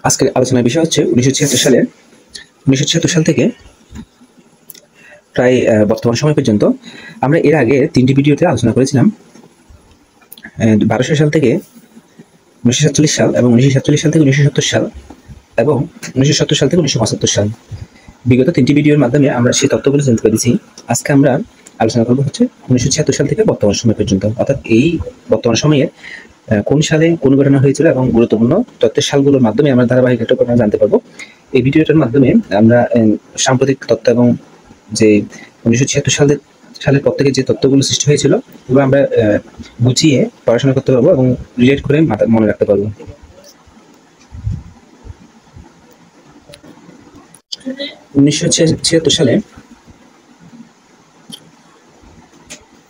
আজকের আলোচনার বিষয় হচ্ছে 1976 সাল থেকে প্রায় বর্তমান সময় পর্যন্ত। আমরা এর আগে 3টি ভিডিওতে আলোচনা করেছিলাম 1200 সাল থেকে 1947 সাল এবং 1947 সাল থেকে 1970 সাল এবং 1970 সাল থেকে 1975 সাল। বিগত 3টি ভিডিওর মাধ্যমে আমরা সেই তথ্যগুলো জানতে পেরেছি। আজকে আমরা আলোচনা করবো হচ্ছে 1976 সাল থেকে বর্তমান সময় পর্যন্ত, অর্থাৎ এই বর্তমান সময়ে কোন সালে কোন ঘটনা হয়েছিল এবং গুরুত্বপূর্ণ তথ্যের সালগুলোর মাধ্যমে আমরা ধারাবাহিক একটা ঘটনা জানতে পারবো। এই ভিডিওটার মাধ্যমে আমরা সাম্প্রতিক তথ্য এবং যে 1976 সালের পর থেকে যে তথ্যগুলো সৃষ্টি হয়েছিল এগুলো আমরা গুছিয়ে পড়াশোনা করতে পারবো এবং রিলেট করে মনে রাখতে পারবো। 1976 সালে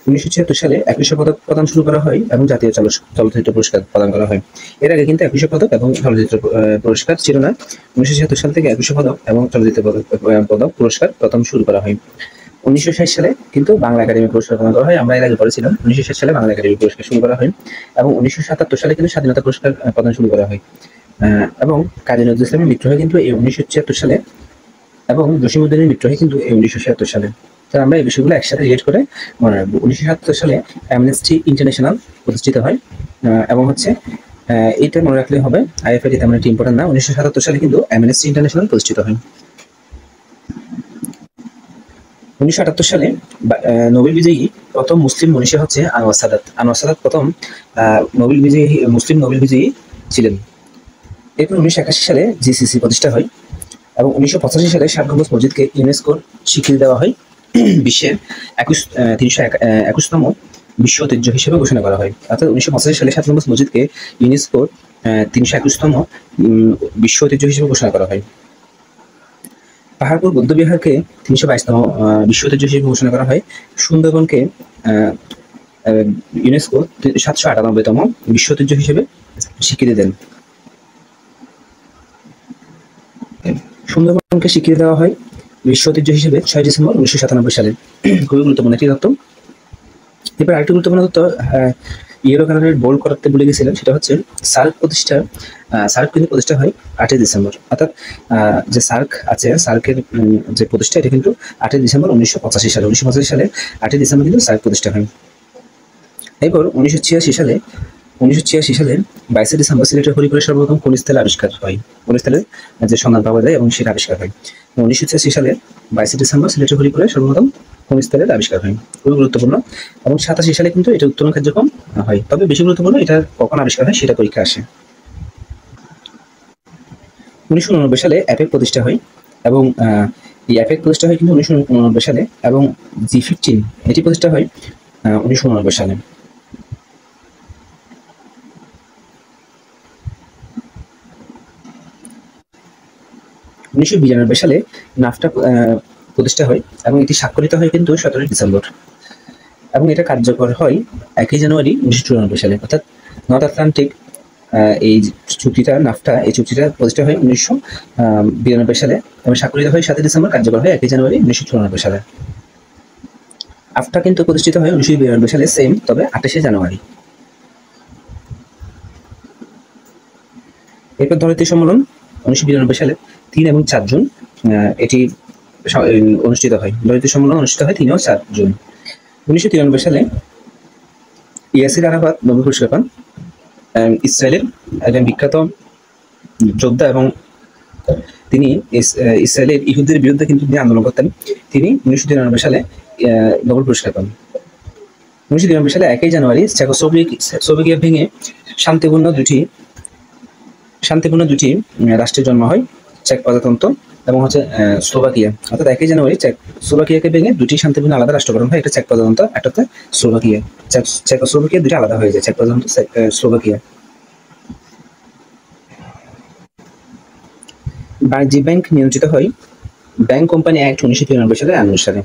21শে পদক প্রদান শুরু করা হয় এবং জাতীয় চলচ্চিত্র পুরস্কার প্রদান করা হয়। এর আগে কিন্তু 21শে পদক এবং চলচ্চিত্র পুরস্কার ছিল না। 1976 সাল থেকে 21শে পদক এবং চলচ্চিত্র পদক পুরস্কার প্রথম শুরু করা হয়। 1960 সালে কিন্তু বাংলা একাডেমি পুরস্কার প্রদান করা হয়। আমরা এর আগে পড়েছিলাম 1960 সালে বাংলা একাডেমি পুরস্কার শুরু করা হয় এবং 1977 সালে কিন্তু স্বাধীনতা পুরস্কার প্রদান শুরু করা হয়। এবং কাজী নজরুল ইসলামের মৃত্যু হয় কিন্তু এই 1976 সালে এবং জসিমউদ্দিনের মৃত্যু হয় কিন্তু এই 1976 সালে। তাহলে আমরা এই বিষয়গুলো একসাথে রিলেট করে মনে রাখবো। 1977 সালে অ্যামনেস্টি ইন্টারন্যাশনাল প্রতিষ্ঠিত হয় এবং হচ্ছে এইটা মনে রাখলে হবে। আইএফআইডি তেমন একটা ইম্পর্টেন্ট না। 1977 সালে কিন্তু অ্যামনেস্টি ইন্টারন্যাশনাল প্রতিষ্ঠিত হয়। 1978 সালে নোবেল বিজয়ী প্রথম মুসলিম মনীষী হচ্ছে আনোয়ার সাদাত। আনোয়ার সাদাত প্রথম মুসলিম নোবেল বিজয়ী ছিলেন। এরপর 1981 সালে জিসিসি প্রতিষ্ঠা হয় এবং 1985 সালে ষাট গম্বুজ মসজিদকে ইউনেস্কোর স্বীকৃতি দেওয়া হয়। বিশ্বের 321তম বিশ্ব ঐতিহ্য হিসেবে ঘোষণা করা হয়। অর্থাৎ 1985 সালে ষাট গম্বুজ মসজিদকে ইউনেস্কোর 321তম বিশ্ব ঐতিহ্য হিসেবে ঘোষণা করা হয়। পাহাড়পুর বৌদ্ধবিহারকে 322তম বিশ্ব ঐতিহ্য হিসেবে ঘোষণা করা হয়। সুন্দরবনকে ইউনেস্কো 798তম বিশ্ব ঐতিহ্য হিসেবে স্বীকৃতি দেন। সুন্দরবনকে স্বীকৃতি দেওয়া হয় বিশ্ব ঐতিহ্য হিসেবে 6 ডিসেম্বর 1997 সালে। খুবই গুরুত্বপূর্ণ একটি তথ্য। এবার আরেকটি গুরুত্বপূর্ণ তথ্য ইয়েলো কালারের বোল্ড করতে ভুলে গেছিলাম, সেটা হচ্ছে সার্ক কিন্তু প্রতিষ্ঠা হয় 8 ডিসেম্বর। অর্থাৎ যে সার্ক আছে, সার্কের যে প্রতিষ্ঠা এটা কিন্তু 8 ডিসেম্বর 1985 সালে। 1985 সালে 8 ডিসেম্বর কিন্তু সার্ক প্রতিষ্ঠা হয়। এরপর 1986 সালে 22 ডিসেম্বর সিলেটের হরিপুরে সর্বপ্রথম খনিজ তেল আবিষ্কার হয়। খনিজ তেলের যে সন্ধান পাওয়া যায় এবং সেটা আবিষ্কার হয়। 1986 সালে 22 ডিসেম্বর সিলেটের হরিপুরে সর্বপ্রথম খনিজ তেলের আবিষ্কার হয়। খুবই গুরুত্বপূর্ণ। এবং 87 সালে কিন্তু এটা উত্তোলন কার্যক্রম হয়। তবে বেশি গুরুত্বপূর্ণ এটা কখন আবিষ্কার হয় সেটা পরীক্ষা আসে। 1989 সালে অ্যাপেক প্রতিষ্ঠা হয় এবং এই অ্যাপেক প্রতিষ্ঠা হয় কিন্তু 1989 সালে এবং G15 এটি প্রতিষ্ঠা হয় 1989 সালে। 1992 সালে নাফটা প্রতিষ্ঠা হয় এবং এটি স্বাক্ষরিত হয় কিন্তু 17 ডিসেম্বর এবং এটা কার্যকর হয় 1 জানুয়ারি 1994 সালে। অর্থাৎ নর্থ আটলান্টিক এই চুক্তিটা নাফটা এই চুক্তিটা প্রতিষ্ঠা হয় 1992 সালে এবং স্বাক্ষরিত হয় 7 ডিসেম্বর, কার্যকর হয় 1 জানুয়ারি 1994 সালে। আফটা কিন্তু প্রতিষ্ঠিত হয় 1992 সালে সেম, তবে 28 জানুয়ারি। এরপর ধরিত্রী সম্মেলন 1992 সালে 3 এবং 4 জুন এটি অনুষ্ঠিত হয়। ধরিত্রী সম্মেলন অনুষ্ঠিত হয় 3 ও 4 জুন। 1993 সালে ইয়াসির আরাফাত নোবেল পুরস্কার পান। ইসরায়েলের একজন বিখ্যাত যোদ্ধা এবং তিনি ইসরায়েলের ইহুদিদের বিরুদ্ধে কিন্তু তিনি আন্দোলন করতেন। তিনি 1993 সালে নোবেল পুরস্কার পান। 1993 সালে 1 জানুয়ারি চেকোস্লোভাকিয়া ভেঙে শান্তিপূর্ণ দুটি রাষ্ট্রের জন্ম হয়, চেক প্রজাতন্ত্র এবং হচ্ছে স্লোভাকিয়া। অর্থাৎ 1 জানুয়ারি স্লোভাকিয়াকে ভেঙে দুটি শান্তিপূর্ণ আলাদা রাষ্ট্র গঠন হয়। একটা চেক প্রজাতন্ত্র, একটা হচ্ছে স্লোভাকিয়া। চেকোস্লোভাকিয়া দুটি আলাদা হয়ে যায়, চেক প্রজাতন্ত্র, স্লোভাকিয়া। বাণিজ্যিক ব্যাংক নিয়ন্ত্রিত হয় ব্যাংক কোম্পানি অ্যাক্ট 1993 সালে অনুসারে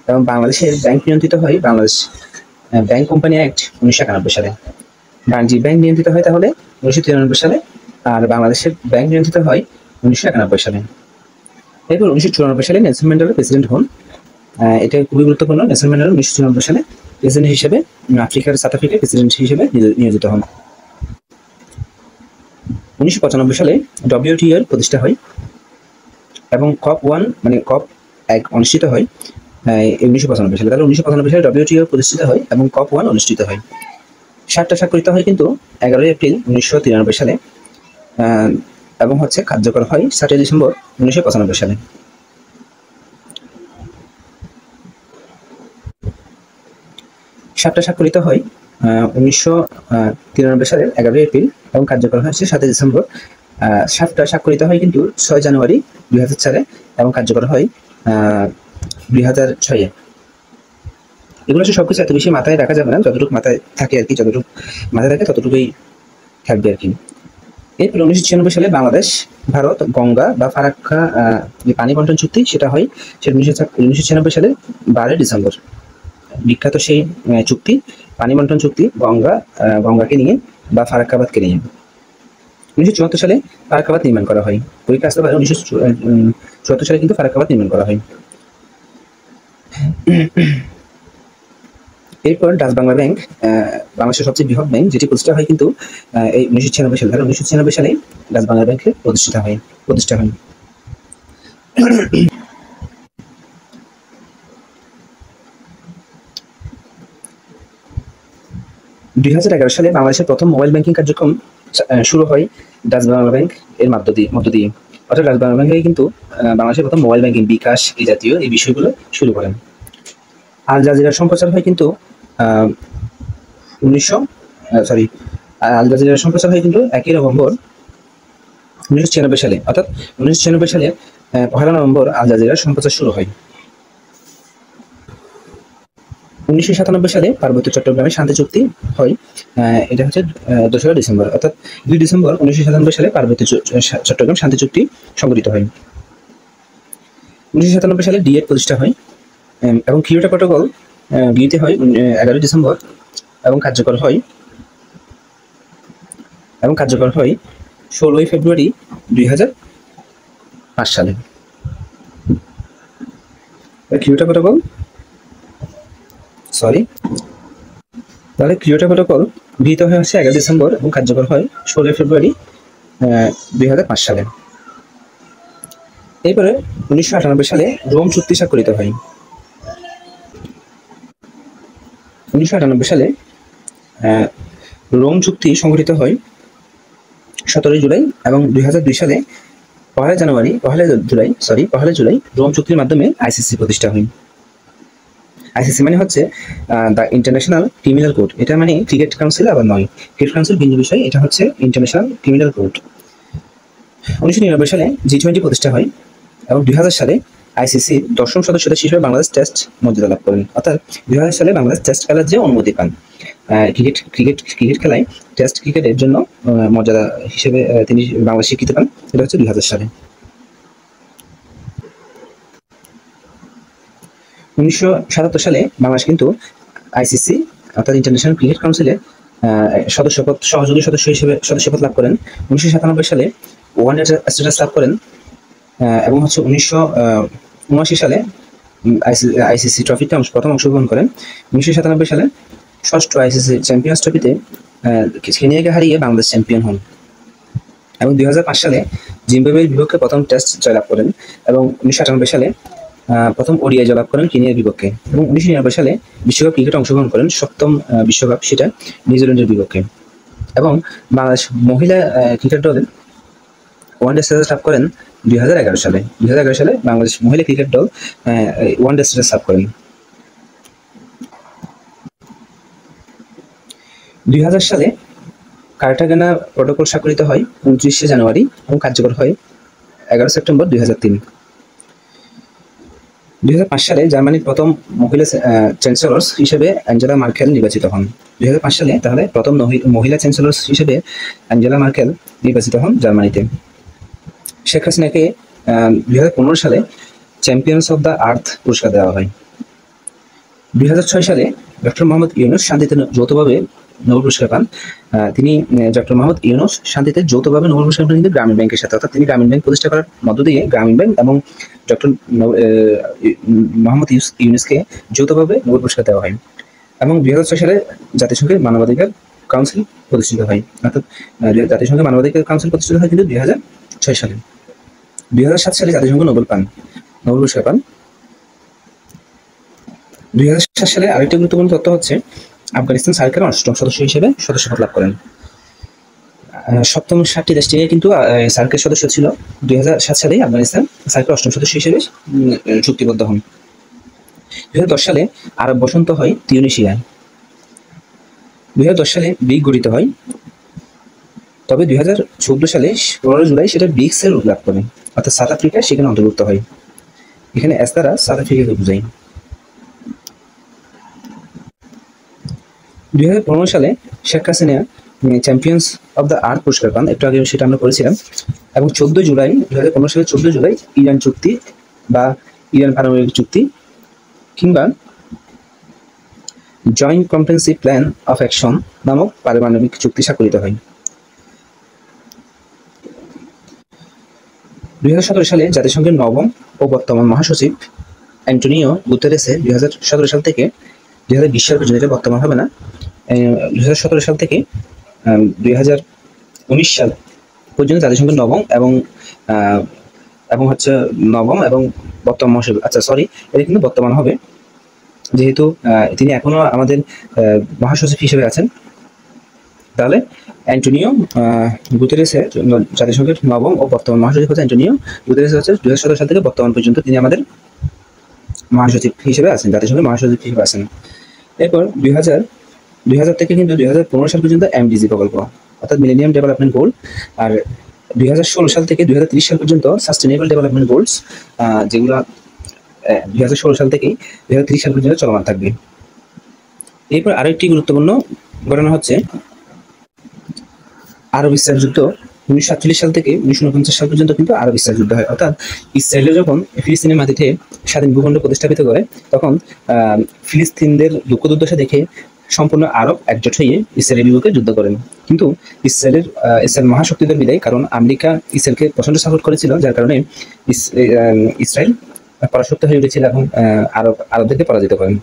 এবং বাংলাদেশের ব্যাংক নিয়ন্ত্রিত হয় বাংলাদেশ ব্যাংক কোম্পানি অ্যাক্ট 1991 সালে। বাণিজ্যিক ব্যাংক নিয়ন্ত্রিত হয় তাহলে 1993 সালে আর বাংলাদেশের ব্যাংক নিয়ন্ত্রিত হয় 1991 সালে। এরপর 1994 সালে নেলসন ম্যান্ডেলা প্রেসিডেন্ট হন। এটা খুবই গুরুত্বপূর্ণ। নেলসন ম্যান্ডেলা 1994 সালে প্রেসিডেন্ট হিসেবে সাউথ আফ্রিকার প্রেসিডেন্ট হিসেবে নিয়োজিত হন। 1995 সালে ডব্লিউটিও এর প্রতিষ্ঠা হয় এবং COP1 মানে COP1 অনুষ্ঠিত হয় 1995 সালে। তাহলে 1995 সালে ডব্লিউটিও প্রতিষ্ঠিত হয় এবং COP1 অনুষ্ঠিত হয়। 7টা স্বাক্ষরিত হয় কিন্তু 11 এপ্রিল 1993 সালে এবং হচ্ছে কার্যকর হয় 7 ডিসেম্বর 1995 সালে। 7টা স্বাক্ষরিত হয় 1993 সালের 11 এপ্রিল এবং কার্যকর হয়েছে 7 ডিসেম্বর। 7টা স্বাক্ষরিত হয় কিন্তু 6 জানুয়ারি 2000 সালে এবং কার্যকর হয় 2006-এ। এগুলো সবকিছু এত বেশি মাথায় রাখা যাবে না, যতটুকু মাথায় থাকে আর কি, যতটুকু মাথায় থাকে ততটুকুই থাকবে আর কি। এরপর 1996 সালে বাংলাদেশ ভারত গঙ্গা বা ফারাক্কা যে পানি বন্টন চুক্তি সেটা হয়, সেটা 1996 সালে 12 ডিসেম্বর। বিখ্যাত সেই চুক্তি, পানি বন্টন চুক্তি, গঙ্গাকে নিয়ে বা ফারাক্কাবাদকে নিয়ে। 1974 সালে ফারাক্কাবাদ নির্মাণ করা হয়। পরীক্ষা আসতে পারে, 1974 সালে কিন্তু ফারাক্কাবাদ নির্মাণ করা হয়। এরপর ডাচ বাংলা ব্যাংক, বাংলাদেশের সবচেয়ে বৃহৎ ব্যাংক, যেটি প্রতিষ্ঠা হয় কিন্তু এই 1996 সালে। 1996 সালে ডাচ বাংলা ব্যাংকে প্রতিষ্ঠা হয়। 2011 সালে বাংলাদেশের প্রথম মোবাইল ব্যাংকিং কার্যক্রম শুরু হয় ডাচ বাংলা ব্যাংক এর মধ্য দিয়ে। অর্থাৎ ডাচ বাংলা ব্যাংকে কিন্তু বাংলাদেশের প্রথম মোবাইল ব্যাংকিং, বিকাশ এই জাতীয় এই বিষয়গুলো শুরু করেন। আল জাজিরার সম্প্রচার হয় কিন্তু আল জাজিরার সম্প্রচার হয় কিন্তু 1 নভেম্বর 1996 সালে। অর্থাৎ 1996 সালে 1 নভেম্বর আল জাজিরার সম্প্রচার শুরু হয়। 1997 সালে পার্বত্য চট্টগ্রামে শান্তি চুক্তি হয়, এটা হচ্ছে 2রা ডিসেম্বর। অর্থাৎ 2 ডিসেম্বর 1997 সালে পার্বত্য চট্টগ্রাম শান্তি চুক্তি সংগঠিত হয়। 1997 সালে ডিএড প্রতিষ্ঠা হয় এবং কিয়োটো প্রটোকল গৃহীত হয় 11 ডিসেম্বর এবং কার্যকর হয় 16 ফেব্রুয়ারি 2005 সালে। কিয়োটো প্রটোকল তাহলে কিয়োটো প্রটোকল গৃহীত হয় 11 ডিসেম্বর এবং কার্যকর হয় 16 ফেব্রুয়ারি 2005 সালে। এরপরে 1998 সালে রোম চুক্তি স্বাক্ষরিত হয়। 1998 সালে রোম চুক্তি সংগঠিত হয় 17 জুলাই এবং 2002 সালে 1 জুলাই রোম চুক্তির মাধ্যমে আইসিসি প্রতিষ্ঠা হয়। আইসিসি মানে হচ্ছে দ্য ইন্টারন্যাশনাল ক্রিমিনাল কোর্ট। এটা মানে ক্রিকেট কাউন্সিল আবার নয়, ক্রিকেট কাউন্সিল ভিন্ন বিষয়, এটা হচ্ছে ইন্টারন্যাশনাল ক্রিমিনাল কোর্ট। 1999 সালে G20 প্রতিষ্ঠা হয় এবং 2000 সালে আইসিসির 10ম সদস্য দেশ হিসেবে বাংলাদেশ টেস্ট মর্যাদা লাভ করেন। অর্থাৎ 2000 সালে বাংলাদেশ টেস্ট খেলার যে অনুমতি পান, ক্রিকেট খেলায় টেস্ট ক্রিকেটের জন্য মর্যাদা হিসেবে তিনি বাংলাদেশ স্বীকৃতি পান, এটা হচ্ছে 2000 সালে। 1977 সালে বাংলাদেশ কিন্তু আইসিসি অর্থাৎ ইন্টারন্যাশনাল ক্রিকেট কাউন্সিলের সহযোগী সদস্য হিসেবে সদস্যপদ লাভ করেন। 1997 সালে ওয়ান ডে স্ট্যাটাস লাভ করেন এবং হচ্ছে 1979 সালে আইসিসি ট্রফিতে প্রথম অংশগ্রহণ করেন। 1997 সালে ষষ্ঠ আইসিসি চ্যাম্পিয়ন্স ট্রফিতে কেনিয়াকে হারিয়ে বাংলাদেশ চ্যাম্পিয়ন হন এবং 2005 সালে জিম্বাবুয়ের বিপক্ষে প্রথম টেস্ট জয়লাভ করেন এবং 1998 সালে প্রথম ওডিআই জয়লাভ করেন কেনিয়ার বিপক্ষে এবং 1999 সালে বিশ্বকাপ ক্রিকেটে অংশগ্রহণ করেন, 7ম বিশ্বকাপ, সেটা নিউজিল্যান্ডের বিপক্ষে। এবং বাংলাদেশ মহিলা ক্রিকেট দলের ওয়ান ডে স্ট্যাটাস লাভ করেন 2011 সালে। 2011 সালে বাংলাদেশ মহিলা ক্রিকেট দল ওয়ান ডে স্ট্যাটাস লাভ করেন। 2000 সালে কার্টাগেনা প্রটোকল স্বাক্ষরিত হয় 29 জানুয়ারি এবং কার্যকর হয় 11 সেপ্টেম্বর 2003। 2005 সালে জার্মানির প্রথম মহিলা চ্যান্সেলর হিসেবে অ্যাঞ্জেলা মার্কেল নির্বাচিত হন। 2005 সালে তাহলে প্রথম মহিলা চ্যান্সেলর হিসেবে অ্যাঞ্জেলা মার্কেল নির্বাচিত হন জার্মানিতে। শেখ হাসিনাকে 2015 সালে চ্যাম্পিয়ন্স অফ দ্য আর্থ পুরস্কার দেওয়া হয়। 2006 সালে ডক্টর মোহাম্মদ ইউনূস শান্তিতে যৌথভাবে নোবেল পুরস্কার পান। তিনি ডক্টর মোহাম্মদ ইউনূস শান্তিতে যৌথভাবে নোবেল পুরস্কার পান কিন্তু গ্রামীণ ব্যাংকের সাথে। অর্থাৎ তিনি গ্রামীণ ব্যাংক প্রতিষ্ঠা করার মধ্য দিয়ে গ্রামীণ ব্যাংক এবং ডক্টর মোহাম্মদ ইউনূসকে যৌথভাবে নোবেল পুরস্কার দেওয়া হয়। এবং 2006 সালে জাতিসংঘের মানবাধিকার কাউন্সিল প্রতিষ্ঠিত হয়, অর্থাৎ জাতিসংঘের মানবাধিকার কাউন্সিল প্রতিষ্ঠিত হয় কিন্তু 2006 সালে। 2007 সালে জাতিসংঘ নোবেল পুরস্কার পান। 2007 সালে আরেকটি গুরুত্বপূর্ণ তথ্য হচ্ছে আফগানিস্তান সার্কের 8ম সদস্য হিসেবে সদস্যপদ লাভ করেন। সপ্তম 7টি দেশ থেকে কিন্তু সার্কের সদস্য ছিল। 2007 সালেই আফগানিস্তান সার্কের 8ম সদস্য হিসেবে চুক্তিবদ্ধ হন। 2010 সালে আরব বসন্ত হয় তিউনিসিয়ায়। 2010 সালে ব্রিক গঠিত হয়, তবে 2014 সালে 15 জুলাই সেটা ব্রিক্সের রূপ লাভ করে, অর্থাৎ সাউথ আফ্রিকা সেখানে অন্তর্ভুক্ত হয়। এখানে এস দ্বারা সাউথ আফ্রিকাকে বোঝায়। 2015 সালে Sheikh Hasina champions of the earth পুরস্কার পান, একটু আগে সেটা আমরা করেছিলাম। এবং 2015 সালে 14 জুলাই ইরান চুক্তি বা ইরান পারমাণবিক চুক্তি কিংবা joint comprehensive plan of action নামক পারমাণবিক চুক্তি স্বাক্ষরিত হয়। 2017 সালে জাতিসংঘের নবম ও বর্তমান মহাসচিব অ্যান্টোনিও গুতেরেসে 2017 সাল থেকে 2020 সাল পর্যন্ত, এটা বর্তমান হবে না, 2017 সাল থেকে 2019 সাল পর্যন্ত জাতিসংঘের নবম এবং বর্তমান মহাসচিব, আচ্ছা সরি, এটা কিন্তু বর্তমান হবে যেহেতু তিনি এখনো আমাদের মহাসচিব হিসেবে আছেন। তাহলে অ্যান্টোনিও গুতেরেসের জাতিসংঘের নবম ও বর্তমান মহাসচিব হচ্ছে অ্যান্টোনিও গুতেরেস, হচ্ছে 2017 সাল থেকে বর্তমান পর্যন্ত তিনি আমাদের মহাসচিব হিসেবে আছেন, জাতিসংঘের মহাসচিব হিসেবে আছেন। এরপর 2000 থেকে কিন্তু 2015 সাল পর্যন্ত এমডিজি প্রকল্প, অর্থাৎ মিলেনিয়াম ডেভেলপমেন্ট গোল, আর 2016 সাল থেকে 2030 সাল পর্যন্ত সাস্টেনেবল ডেভেলপমেন্ট গোলস, যেগুলো 2016 সাল থেকেই 2030 সাল পর্যন্ত চলমান থাকবে। এরপর আরেকটি গুরুত্বপূর্ণ ঘটনা হচ্ছে আরব ইসরায়েল যুদ্ধ। 1947 সাল থেকে 1949 সাল পর্যন্ত কিন্তু আরব ইসরায়েল যুদ্ধ হয়, অর্থাৎ ইসরায়েল যখন ফিলিস্তিনের মাটিতে স্বাধীন ভূখণ্ড প্রতিস্থাপিত করে তখন ফিলিস্তিনদের দুঃখ দুর্দশা দেখে সম্পূর্ণ আরব একজোট হয়ে ইসরায়েলের বিরুদ্ধে যুদ্ধ করেন। কিন্তু ইসরায়েল মহাশক্তিদের বিদায়, কারণ আমেরিকা ইসরায়েলকে প্রচন্ড সাপোর্ট করেছিল, যার কারণে ইসরায়েল পরাশক্ত হয়ে উঠেছিল এবং আরবদেরকে পরাজিত করেন।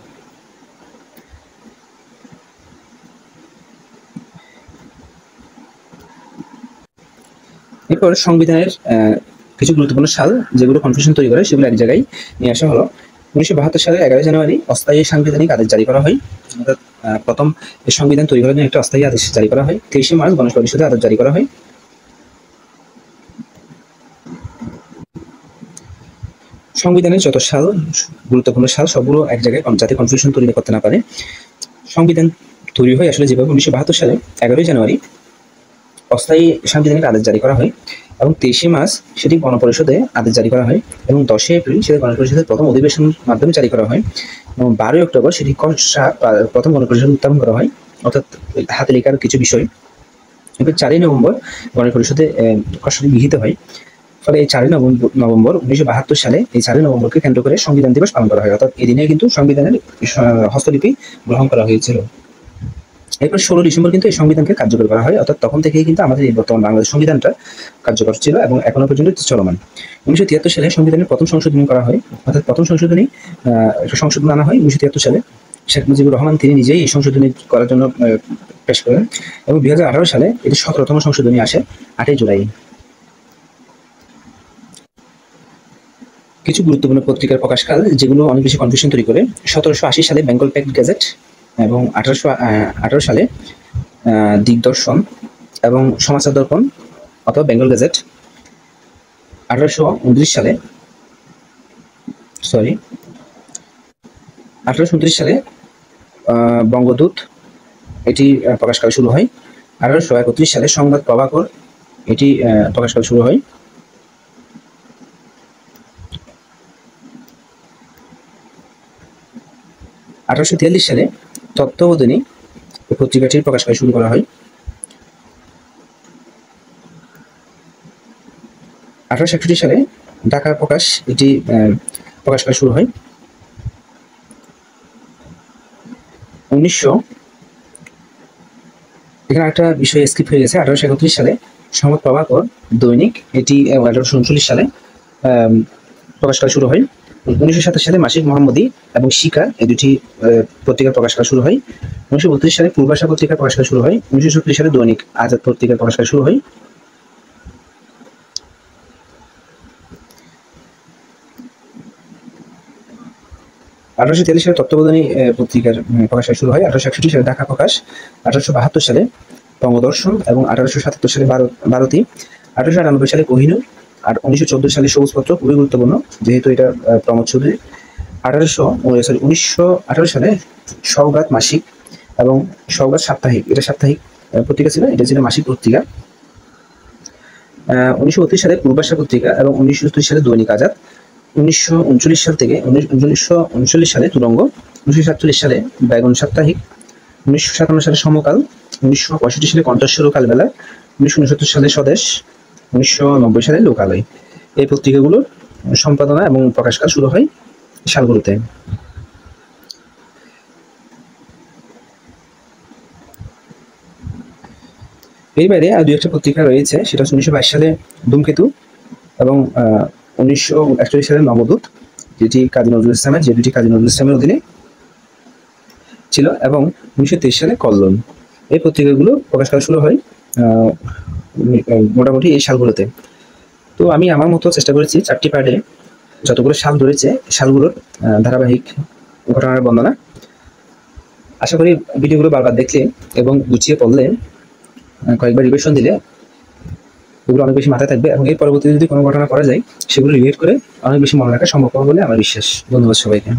এরপর সংবিধানের কিছু গুরুত্বপূর্ণ সাল যেগুলো কনফিউশন তৈরি করে সেগুলো এক জায়গায় নিয়ে আসা হলো। 1972 সালের 11 জানুয়ারি অস্থায়ী সাংবিধানিক আদেশ জারি করা হয়, অর্থাৎ প্রথম সংবিধান তৈরি করার জন্য একটা অস্থায়ী আদেশ জারি করা হয়। 23 মার্চ গণপরিষদে আদেশ জারি করা হয়। সংবিধানের যত সাল গুরুত্বপূর্ণ সাল সবগুলো এক জায়গায়, যাতে কনফিউশন তৈরি করতে না পারে। সংবিধান তৈরি হয় আসলে যেভাবে 1972 সালে 11 জানুয়ারি অস্থায়ী সাংবিধানিক আদেশ জারি করা হয় এবং 23 মার্চ সেটি গণপরিষদে আদেশ জারি করা হয় এবং 10 এপ্রিল সেটি গণপরিষদের প্রথম অধিবেশনের মাধ্যমে জারি করা হয় এবং 12 অক্টোবর সেটি প্রথম গণপরিষদ উত্থাপন করা হয়, অর্থাৎ হাতে লেখার কিছু বিষয়। এবার 4 নভেম্বর গণপরিষদে খসড়াটি গৃহীত হয়। ফলে এই 4 নভেম্বর 1972 সালে এই 4 নভেম্বরকে কেন্দ্র করে সংবিধান দিবস পালন করা হয়, অর্থাৎ এই দিনে কিন্তু সংবিধানের হস্তলিপি গ্রহণ করা হয়েছিল। এরপর 16 ডিসেম্বর কিন্তু এই সংবিধানকে কার্যকর করা হয়, অর্থাৎ তখন থেকেই কিন্তু আমাদের এই বর্তমান বাংলাদেশ সংবিধানটা কার্যকর ছিল এবং এখনো পর্যন্ত চলমান। 1973 সালে সংবিধানের প্রথম সংশোধনী করা হয়, অর্থাৎ প্রথম সংশোধনী আনা হয় 1973 সালে। শেখ মুজিবুর রহমান তিনি নিজেই এই সংশোধনী করার জন্য পেশ করেন এবং 2018 সালে এটি 17তম সংশোধনী আসে 8 জুলাই। কিছু গুরুত্বপূর্ণ পত্রিকার প্রকাশকাল যেগুলো অনেক বেশি কনফিউশন তৈরি করে: 1780 সালে বেঙ্গল প্যাক্ট গেজেট এবং 1818 সালে দিগদর্শন এবং সমাচার দর্পণ অথবা বেঙ্গল গেজেট। 1829 সালে বঙ্গদূত এটি প্রকাশকাল শুরু হয়। 1831 সালে সংবাদ প্রভাকর এটি প্রকাশকাল শুরু হয়। 1843 সালে তত্ত্ববোধিনী পত্রিকাটির প্রকাশকাল শুরু করা হয়। 1861 সালে ঢাকা প্রকাশ এটি প্রকাশকাল শুরু হয়। 1900 এখানে একটা বিষয় স্কিপ হয়ে গেছে। 1831 সালে সংবাদ প্রভাকর দৈনিক এটি 1839 সালে প্রকাশকাল শুরু হয়। 1927 সালে মাসিক মোহাম্মদী এবং শিকার এই দুটি পত্রিকা প্রকাশ করা শুরু হয়। 1932 সালে পূর্বাশা পত্রিকা প্রকাশ করা শুরু হয়। 1936 সালে দৈনিক আজাদ পত্রিকা প্রকাশ করা শুরু হয়। 1843 সালে তত্ত্ববোধিনী পত্রিকার প্রকাশ করা শুরু হয়। 1861 সালে ঢাকা প্রকাশ, 1872 সালে বঙ্গদর্শন এবং 1877 সালে ভারতী, 1898 সালে কোহিনূর, আর 1914 সালে সবুজপত্র খুবই গুরুত্বপূর্ণ যেহেতু এটা প্রমোদ চৌধুরী। 1918 সালে সওগাত মাসিক এবং সওগাত সাপ্তাহিক, এটা সাপ্তাহিক পত্রিকা ছিল, এটা ছিল মাসিক পত্রিকা। 1932 সালে পূর্বাশা পত্রিকা এবং 1933 সালে দৈনিক আজাদ। 1939 সাল থেকে 1939 সালে তুরঙ্গ, 1947 সালে বেগুন সাপ্তাহিক, 1957 সালে সমকাল, 1965 সালে কণ্ঠস্বর ও কালবেলা, 1969 সালে স্বদেশ, 1990 সালে লোকালয়। এই পত্রিকাগুলোর সম্পাদনা এবং প্রকাশ কাজ শুরু হয় সালগুলোতে। এই বাইরে আর দুই একটা পত্রিকা রয়েছে, সেটা হচ্ছে 1922 সালে ধূমকেতু এবং 1941 সালে নবদূত, যেটি কাজী নজরুল ইসলামের, যে দুটি কাজী নজরুল ইসলামের অধীনে ছিল, এবং 1923 সালে কল্লোল। এই পত্রিকাগুলো প্রকাশ করা শুরু হয় মোটামুটি এই সালগুলোতে। তো আমি আমার মতো চেষ্টা করেছি 4টি পার্টে যতগুলো সাল ধরেছে সালগুলোর ধারাবাহিক ঘটনার বর্ণনা। আশা করি ভিডিওগুলো বারবার দেখলে এবং গুছিয়ে পড়লে, কয়েকবার রিভিশন দিলে ওগুলো অনেক বেশি মাথায় থাকবে, এবং এর পরবর্তীতে যদি কোনো ঘটনা করা যায় সেগুলো রিলেট করে অনেক বেশি মনে রাখা সম্ভব হবে বলে আমার বিশ্বাস। ধন্যবাদ সবাইকে।